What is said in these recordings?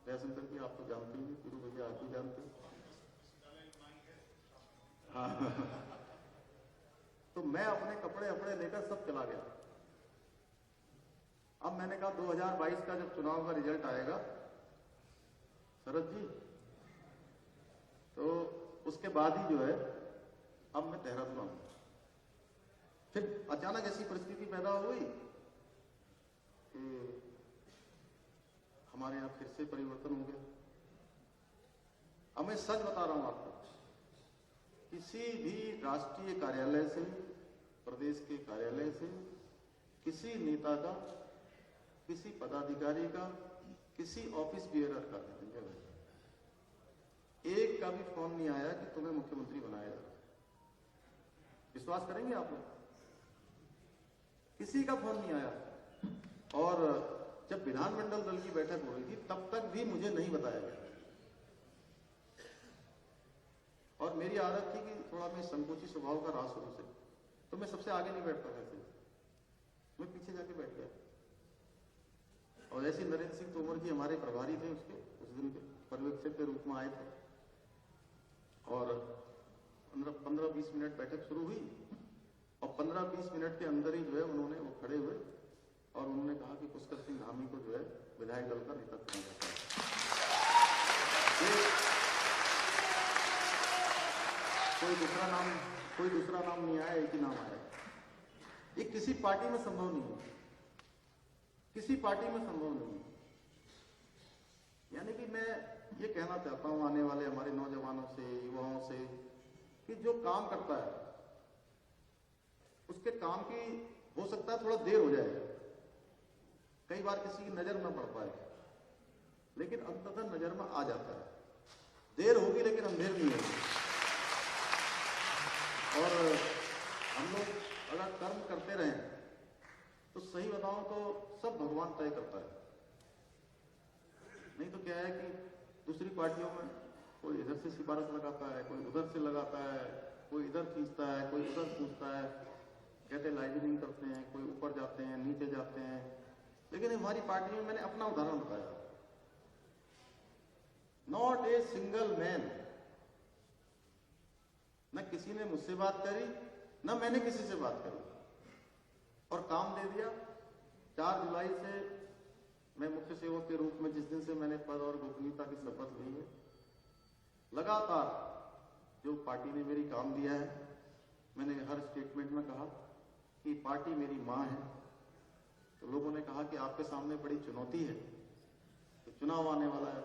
जयशंकर जी आप तो जानते ही, गुरु भैया आप भी जानते हैं। हाँ तो मैं अपने कपड़े अपड़े लेकर सब चला गया। अब मैंने कहा 2022 का जब चुनाव का रिजल्ट आएगा शरद जी, तो उसके बाद ही जो है अब मैं देहरादून आऊंगा। फिर अचानक ऐसी परिस्थिति पैदा हो गई कि हमारे यहां फिर से परिवर्तन हो गया। अब मैं सच बता रहा हूं आपको, किसी भी राष्ट्रीय कार्यालय से, प्रदेश के कार्यालय से, किसी नेता का, किसी पदाधिकारी का, किसी ऑफिस बियरर का एक का भी फोन नहीं आया कि तुम्हें मुख्यमंत्री बनाया जाए। विश्वास करेंगे आप लोग? किसी का फोन नहीं आया। और जब विधानमंडल दल की बैठक हो रही थी तब तक भी मुझे नहीं बताया गया। और मेरी आदत थी कि थोड़ा मैं संकोची स्वभाव का रहा शुरू से, तो मैं सबसे आगे नहीं बैठता था, मैं पीछे जाके बैठ गया। और ऐसे नरेंद्र सिंह तोमर जी हमारे प्रभारी थे, उसके उस दिन के पर्यवेक्षक के रूप में आए थे, और 15-20 मिनट बैठक शुरू हुई, और 15-20 मिनट के अंदर ही जो है उन्होंने वो खड़े हुए और उन्होंने कहा कि पुष्कर सिंह धामी को जो है विधायक दल का नेता चुना जाता है। कोई दूसरा नाम नहीं आया, एक ही नाम आया। ये किसी पार्टी में संभव नहीं है, किसी पार्टी में संभव नहीं है। यानी कि मैं ये कहना चाहता हूं आने वाले हमारे नौजवानों से, युवाओं से, कि जो काम करता है उसके काम की हो सकता है थोड़ा देर हो जाए, कई बार किसी की नजर न पड़ पाए, लेकिन अंततः नजर में आ जाता है। देर होगी लेकिन अंधेर नहीं होगी। और हम लोग अगर कर्म करते रहें तो सही बताऊं तो सब भगवान तय करता है। नहीं तो क्या है कि दूसरी पार्टियों में कोई इधर से सिफारिश लगाता है, कोई उधर से लगाता है, कोई इधर खींचता है, कोई उधर पूछता है, कहते लाइजनिंग करते हैं, कोई ऊपर जाते हैं, नीचे जाते हैं। लेकिन हमारी पार्टी में मैंने अपना उदाहरण बताया, नॉट ए सिंगल मैन। न किसी ने मुझसे बात करी, न मैंने किसी से बात करी, और काम दे दिया। 4 जुलाई से मैं मुख्य सेवक के रूप में, जिस दिन से मैंने पद और गोपनीयता की शपथ ली है, लगातार जो पार्टी ने मेरी काम दिया है, मैंने हर स्टेटमेंट में कहा कि पार्टी मेरी मां है। तो लोगों ने कहा कि आपके सामने बड़ी चुनौती है, तो चुनाव आने वाला है,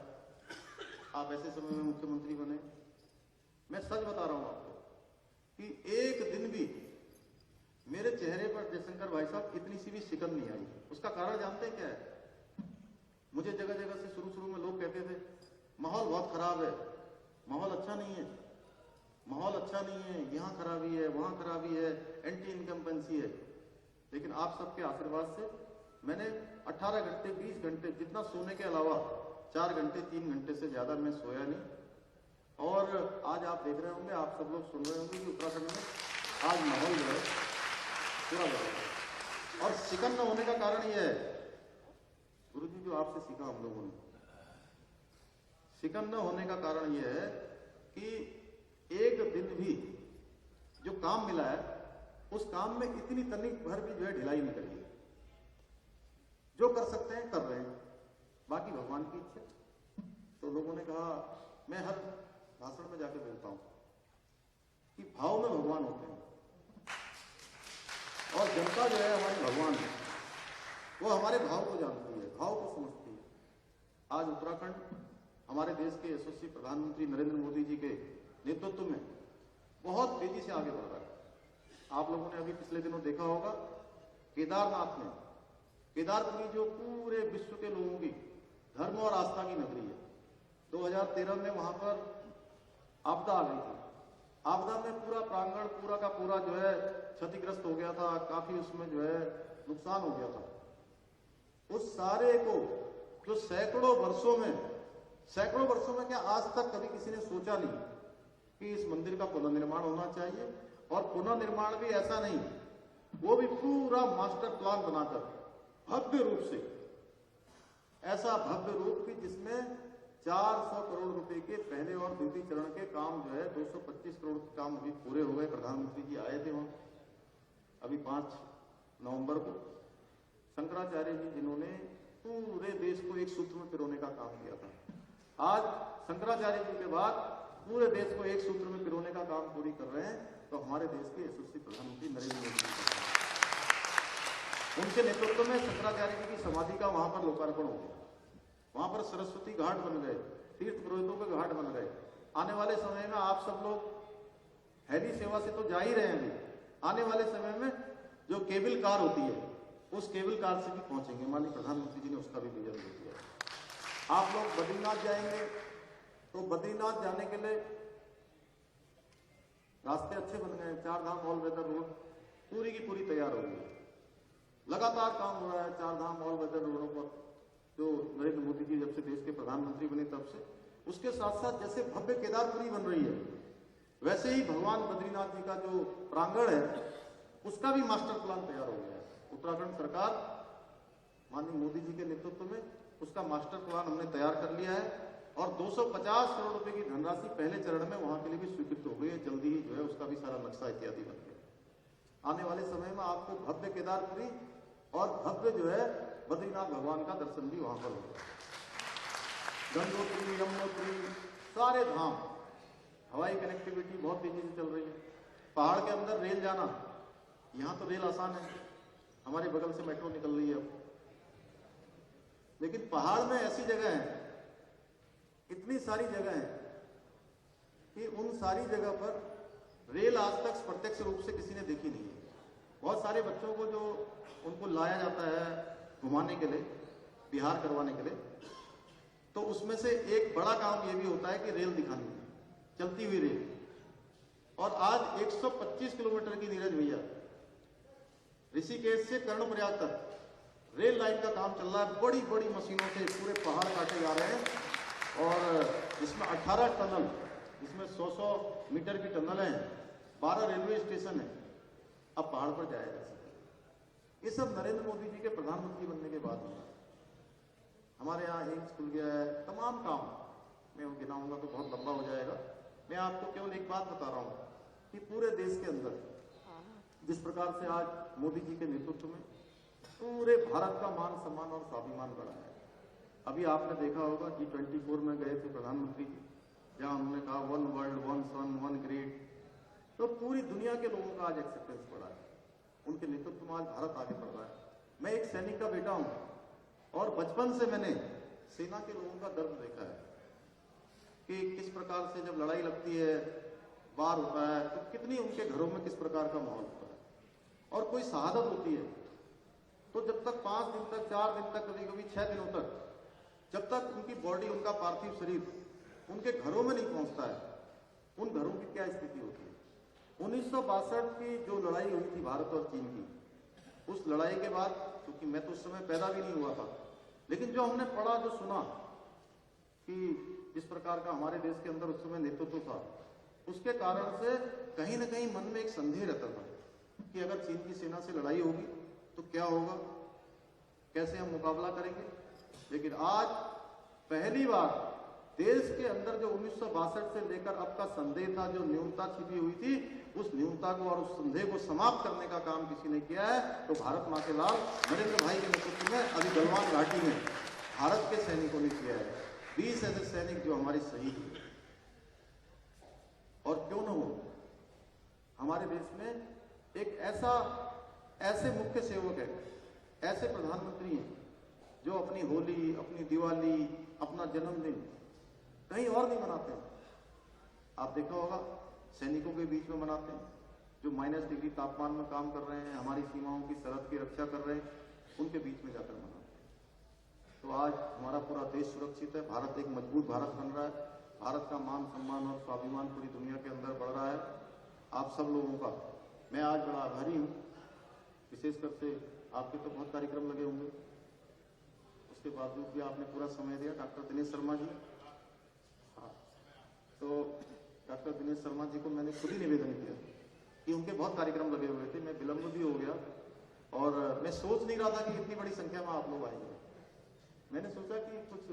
आप ऐसे समय में मुख्यमंत्री बने। मैं सच बता रहा हूं आपको कि एक दिन भी मेरे चेहरे पर जयशंकर भाई साहब इतनी सी भी शिकन नहीं आई। उसका कारण जानते हैं क्या है? मुझे जगह जगह से शुरू में लोग कहते थे माहौल बहुत खराब है, माहौल अच्छा नहीं है, माहौल अच्छा नहीं है, यहां खराबी है, वहां खराबी है, एंटी इनकम्बेंसी है। लेकिन आप सबके आशीर्वाद से मैंने 18 घंटे 20 घंटे, जितना सोने के अलावा 4 घंटे 3 घंटे से ज्यादा मैं सोया नहीं। और आज आप देख रहे होंगे, आप सब लोग सुन रहे होंगे कि उत्तराखंड में आज माहौल जो है पूरा बदल गया। और शिकन न होने का कारण यह है, गुरु जी जो आपसे सीखा हम लोगों ने, शिकन न होने का कारण यह है कि एक दिन भी जो काम मिला है उस काम में इतनी तनिक भर भी जो है ढिलाई नहीं करी है। जो कर सकते हैं कर रहे हैं, बाकी भगवान की इच्छा। तो लोगों ने कहा, मैं हर भाषण में जाके बोलता हूं कि भाव में भगवान होते हैं, और जनता जो है हमारी भगवान है, वो हमारे भाव को जानती है, भाव को समझती है। आज उत्तराखंड हमारे देश के यशस्वी प्रधानमंत्री नरेंद्र मोदी जी के नेतृत्व में बहुत तेजी से आगे बढ़ रहा है। आप लोगों ने अभी पिछले दिनों देखा होगा, केदारनाथ में, केदारपुरी जो पूरे विश्व के लोगों की धर्म और आस्था की नगरी है, 2013 में वहां पर आपदा आ गई थी। आपदा में पूरा प्रांगण पूरा का पूरा जो है क्षतिग्रस्त हो गया था, काफी उसमें जो है नुकसान हो गया था। उस सारे को जो सैकड़ों वर्षों में क्या आज तक कभी किसी ने सोचा नहीं कि इस मंदिर का पुनर्निर्माण होना चाहिए। और पुनर्निर्माण भी ऐसा नहीं, वो भी पूरा मास्टर प्लान बनाकर भव्य रूप से, ऐसा भव्य रूप कि जिसमें 400 करोड़ रुपए के पहले और द्वितीय चरण के काम जो है 225 करोड़ के काम अभी पूरे हो गए। प्रधानमंत्री जी आए थे वहां अभी 5 नवंबर को। शंकराचार्य जी जिन्होंने पूरे देश को एक सूत्र में पिरोने का काम किया था, आज शंकराचार्य जी के बाद पूरे देश को एक सूत्र में पिरोने का काम पूरी कर रहे हैं, तो हमारे देश के यशस्वी प्रधानमंत्री नरेंद्र मोदी जी कर रहे हैं। उनके नेतृत्व में शंकराचार्य जी की समाधि का वहां पर लोकार्पण हो गया, वहां पर सरस्वती घाट बन गए, तीर्थ पुरोहितों के घाट बन गए। आने वाले समय में आप सब लोग हेली सेवा से तो जा ही रहे हैं, आने वाले समय में जो केबल कार होती है उस केबल कार से भी पहुंचेंगे। माननीय प्रधानमंत्री जी ने उसका भी विजन दे दिया। आप लोग बद्रीनाथ जाएंगे तो बद्रीनाथ जाने के लिए रास्ते अच्छे बन गए, 4 धाम ऑल वेदर रोड पूरी की पूरी तैयार हो गई। लगातार काम हो रहा है 4 धाम ऑल वेदर रोडों पर, जो नरेंद्र मोदी जी जब से देश के प्रधानमंत्री बने तब से। उसके साथ साथ जैसे भव्य केदारपुरी बन रही है, वैसे ही भगवान बद्रीनाथ जी का जो प्रांगण है उसका भी मास्टर प्लान तैयार हो गया है। उत्तराखंड सरकार माननीय मोदी जी के नेतृत्व में उसका मास्टर प्लान हमने तैयार कर लिया है और 250 करोड़ रुपए की धनराशि पहले चरण में वहां के लिए भी स्वीकृत हो गई है। जल्दी ही जो है उसका भी सारा नक्शा इत्यादि बन गया। आने वाले समय में आपको भव्य केदारपुरी और भव्य जो है बद्रीनाथ भगवान का दर्शन भी वहां पर होगा। गंगोत्री, यमुनोत्री, सारे धाम, हवाई कनेक्टिविटी बहुत तेजी से चल रही है। पहाड़ के अंदर रेल जाना, यहां तो रेल आसान है, हमारे बगल से मेट्रो निकल रही है अब, लेकिन पहाड़ में ऐसी जगह है, इतनी सारी जगह है कि उन सारी जगह पर रेल आज तक प्रत्यक्ष रूप से किसी ने देखी नहीं है। बहुत सारे बच्चों को जो उनको लाया जाता है घुमाने के लिए, बिहार करवाने के लिए, तो उसमें से एक बड़ा काम ये भी होता है कि रेल दिखानी है, चलती हुई रेल। और आज 125 किलोमीटर की नीरज भैया ऋषिकेश से कर्णप्रयाग तक रेल लाइन का काम चल रहा है। बड़ी बड़ी मशीनों से पूरे पहाड़ काटे जा रहे हैं और इसमें 18 टनल, इसमें 100 मीटर की टनल है, 12 रेलवे स्टेशन है। अब पहाड़ पर जाया जा सकता। ये सब नरेंद्र मोदी जी के प्रधानमंत्री बनने के बाद हुआ। हमारे यहाँ एम्स खुल गया है, तमाम काम मैं वो गिनाऊंगा तो बहुत लंबा हो जाएगा। मैं आपको केवल एक बात बता रहा हूँ कि पूरे देश के अंदर जिस प्रकार से आज मोदी जी के नेतृत्व में पूरे भारत का मान सम्मान और स्वाभिमान बढ़ा है। अभी आपने देखा होगा G24 में गए थे प्रधानमंत्री जी, जहां उन्होंने कहा 1 वर्ल्ड 1 सन 1 ग्रेड, तो पूरी दुनिया के लोगों का आज एक्सेप्टेंस बढ़ा है। उनके नेतृत्व में आज भारत आगे बढ़ रहा है। मैं एक सैनिक का बेटा हूं और बचपन से मैंने सेना के लोगों का दर्द देखा है कि किस प्रकार से जब लड़ाई लगती है, वार होता है, तो कितनी उनके घरों में किस प्रकार का माहौल होता है। और कोई शहादत होती है तो जब तक 5 दिन तक, 4 दिन तक, कभी कभी 6 दिनों तक, जब तक उनकी बॉडी, उनका पार्थिव शरीर उनके घरों में नहीं पहुंचता है, उन घरों की क्या स्थिति होती है। 1962 की जो लड़ाई हुई थी भारत और चीन की, उस लड़ाई के बाद, क्योंकि मैं तो उस समय पैदा भी नहीं हुआ था, लेकिन जो हमने पढ़ा, जो सुना कि जिस प्रकार का हमारे देश के अंदर उस समय नेतृत्व था, उसके कारण से कहीं ना कहीं मन में एक संदेह रहता था कि अगर चीन की सेना से लड़ाई होगी तो क्या होगा, कैसे हम मुकाबला करेंगे। लेकिन आज पहली बार देश के अंदर जो 1962 से लेकर अब का संदेह था, जो न्यूनता छिपी हुई थी, उस न्यूनता को और उस संदेह को समाप्त करने का काम किसी ने किया है, तो भारत माँ के लाल नरेंद्र भाई के नेतृत्व में अभी गलवान घाटी में भारत के सैनिकों ने किया है। 20 ऐसे सैनिक जो हमारे शहीद हुए। और क्यों न हो, हमारे देश में एक ऐसे मुख्य सेवक है, ऐसे प्रधानमंत्री हैं जो अपनी होली, अपनी दिवाली, अपना जन्मदिन कहीं और नहीं मनाते हैं। आप देखा होगा सैनिकों के बीच में मनाते हैं, जो -डिग्री तापमान में काम कर रहे हैं, हमारी सीमाओं की सरहद की रक्षा कर रहे हैं, उनके बीच में जाकर मनाते हैं। तो आज हमारा पूरा देश सुरक्षित है, भारत एक मजबूत भारत बन रहा है, भारत का मान सम्मान और स्वाभिमान पूरी दुनिया के अंदर बढ़ रहा है। आप सब लोगों का मैं आज बड़ा आभारी हूँ, विशेषकर से आपके तो बहुत कार्यक्रम लगे होंगे, उसके बावजूद भी आपने पूरा समय दिया। डॉक्टर दिनेश शर्मा जी, हाँ, तो डॉक्टर दिनेश शर्मा जी को मैंने खुद ही निवेदन किया कि उनके बहुत कार्यक्रम लगे हुए थे, मैं विलम्ब भी हो गया और मैं सोच नहीं रहा था कि इतनी बड़ी संख्या में आप लोग आएंगे। मैंने सोचा कि कुछ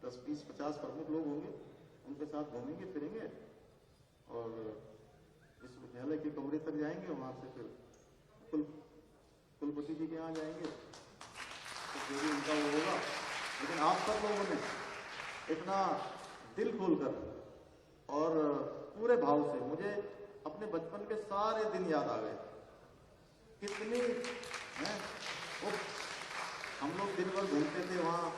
10, 20, 50 प्रमुख लोग होंगे, उनके साथ घूमेंगे फिरेंगे और विश्वविद्यालय के कमरे तक जाएंगे, वहां से फिर कुलपति जी के यहाँ जाएंगे, तो जो भी उनका वो होगा। लेकिन आप सब लोगों ने इतना दिल खोलकर और पूरे भाव से, मुझे अपने बचपन के सारे दिन याद आ गए। कितनी हैं वो, हम लोग दिन भर घूमते थे वहाँ,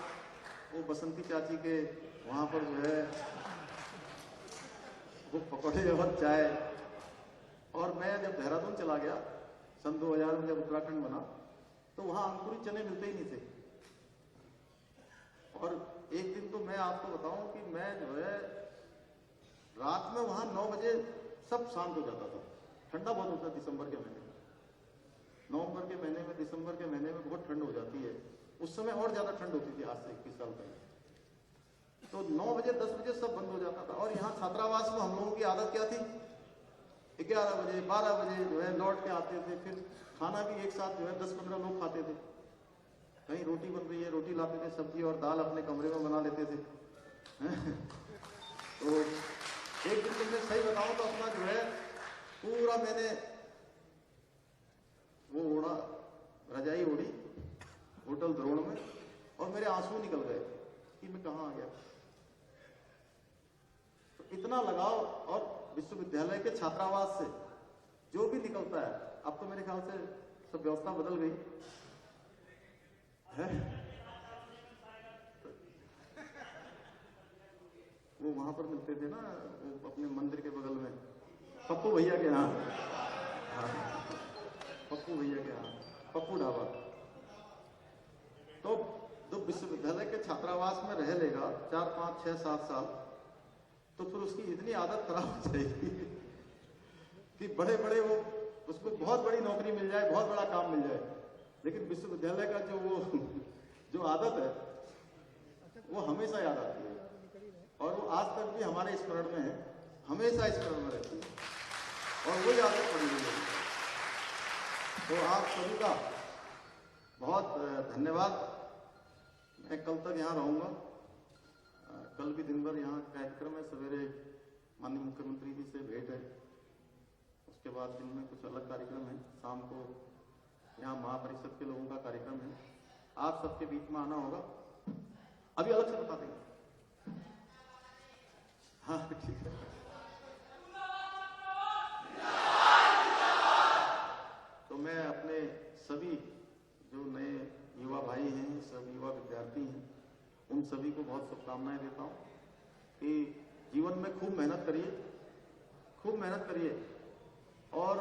वो बसंती चाची के वहाँ पर जो है वो पकौड़े और चाय। और मैं जब देहरादून चला गया सन 2000 में, जब उत्तराखंड बना, तो वहाँ अंकुरित चने मिलते ही नहीं थे। और एक दिन तो मैं आपको बताऊं कि मैं जो है रात में वहाँ 9 बजे सब शांत हो जाता था। ठंडा बहुत होता है दिसंबर के महीने में, नवंबर के महीने में, दिसंबर के महीने में बहुत ठंड हो जाती है। उस समय और ज्यादा ठंड होती थी, आज से 21 साल पहले। तो 9 बजे 10 बजे सब बंद हो जाता था। और यहाँ छात्रावास में हम लोगों की आदत क्या थी, 11 बजे 12 बजे जो है लौट के आते थे। फिर खाना भी एक साथ जो है 10-15 लोग खाते थे। कहीं रोटी बन रही है, रोटी लाते थे, सब्जी और दाल अपने कमरे में बना लेते थे। तो एक दिन मैं सही बताऊं तो अपना जो है पूरा मैंने वो ओढ़ा, रजाई ओढ़ी होटल द्रोण में, और मेरे आंसू निकल गए कि मैं कहाँ आ गया। तो इतना लगाव, और विश्वविद्यालय के छात्रावास से जो भी निकलता है, अब तो मेरे ख्याल से सब व्यवस्था बदल गई है। वो वहां पर मिलते थे ना, वो अपने मंदिर के बगल में, पप्पू भैया के यहाँ, पप्पू भैया के यहाँ, पप्पू ढाबा। तो जो विश्वविद्यालय के छात्रावास में रह लेगा 4, 5, 6, 7 साल, तो फिर उसकी इतनी आदत खराब हो जाएगी कि बड़े बड़े वो, उसको बहुत बड़ी नौकरी मिल जाए, बहुत बड़ा काम मिल जाए, लेकिन विश्वविद्यालय का जो आदत है वो हमेशा याद आती है। और वो आज तक भी हमारे स्मरण में है, हमेशा स्मरण में रहती है, और वही आदत पड़ी हुई है। तो आप सभी का बहुत धन्यवाद। मैं कल तक यहाँ रहूँगा, कल भी दिन भर यहाँ कार्यक्रम है। सवेरे माननीय मुख्यमंत्री जी से भेंट है, उसके बाद दिन में कुछ अलग कार्यक्रम है, शाम को यहाँ महापरिषद के लोगों का कार्यक्रम है। आप सबके बीच में आना होगा, अभी अलग से बता देंगे। हाँ ठीक है। तो मैं अपने सभी जो नए युवा भाई हैं, सब युवा विद्यार्थी हैं, उन सभी को बहुत शुभकामनाएं देता हूँ कि जीवन में खूब मेहनत करिए, खूब मेहनत करिए। और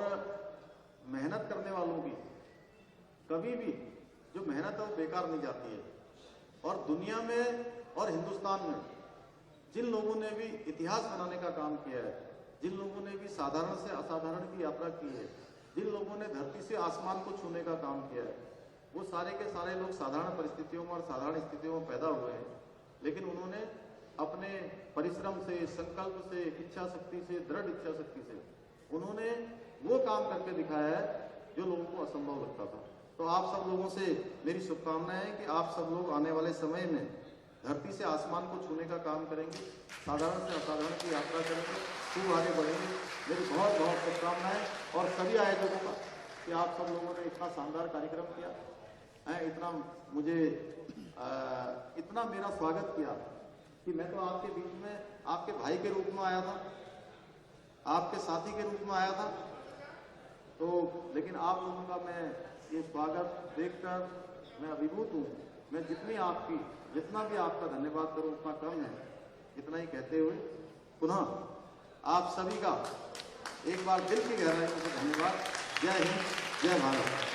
मेहनत करने वालों की कभी भी जो मेहनत है वो बेकार नहीं जाती है। और दुनिया में और हिंदुस्तान में जिन लोगों ने भी इतिहास बनाने का काम किया है, जिन लोगों ने भी साधारण से असाधारण की यात्रा की है, जिन लोगों ने धरती से आसमान को छूने का काम किया है, वो सारे के सारे लोग साधारण परिस्थितियों में और साधारण स्थितियों में पैदा हुए हैं, लेकिन उन्होंने अपने परिश्रम से, संकल्प से, इच्छा शक्ति से, दृढ़ इच्छा शक्ति से उन्होंने वो काम करके दिखाया है जो लोगों को असंभव लगता था। तो आप सब लोगों से मेरी शुभकामनाएं है कि आप सब लोग आने वाले समय में धरती से आसमान को छूने का काम करेंगे, साधारण से असाधारण की यात्रा करेंगे, खूब आगे बढ़ेंगे। मेरी बहुत बहुत शुभकामनाएं। और सभी आयोजकों का कि आप सब लोगों ने इतना शानदार कार्यक्रम किया है, इतना मुझे इतना मेरा स्वागत किया कि मैं तो आपके बीच में आपके भाई के रूप में आया था, आपके साथी के रूप में आया था। तो लेकिन आप लोगों का मैं ये स्वागत देखकर मैं अभिभूत हूँ। मैं जितना भी आपका धन्यवाद करूँ उतना कम है। इतना ही कहते हुए पुनः आप सभी का एक बार दिल की गहराई से धन्यवाद। जय हिंद, जय भारत।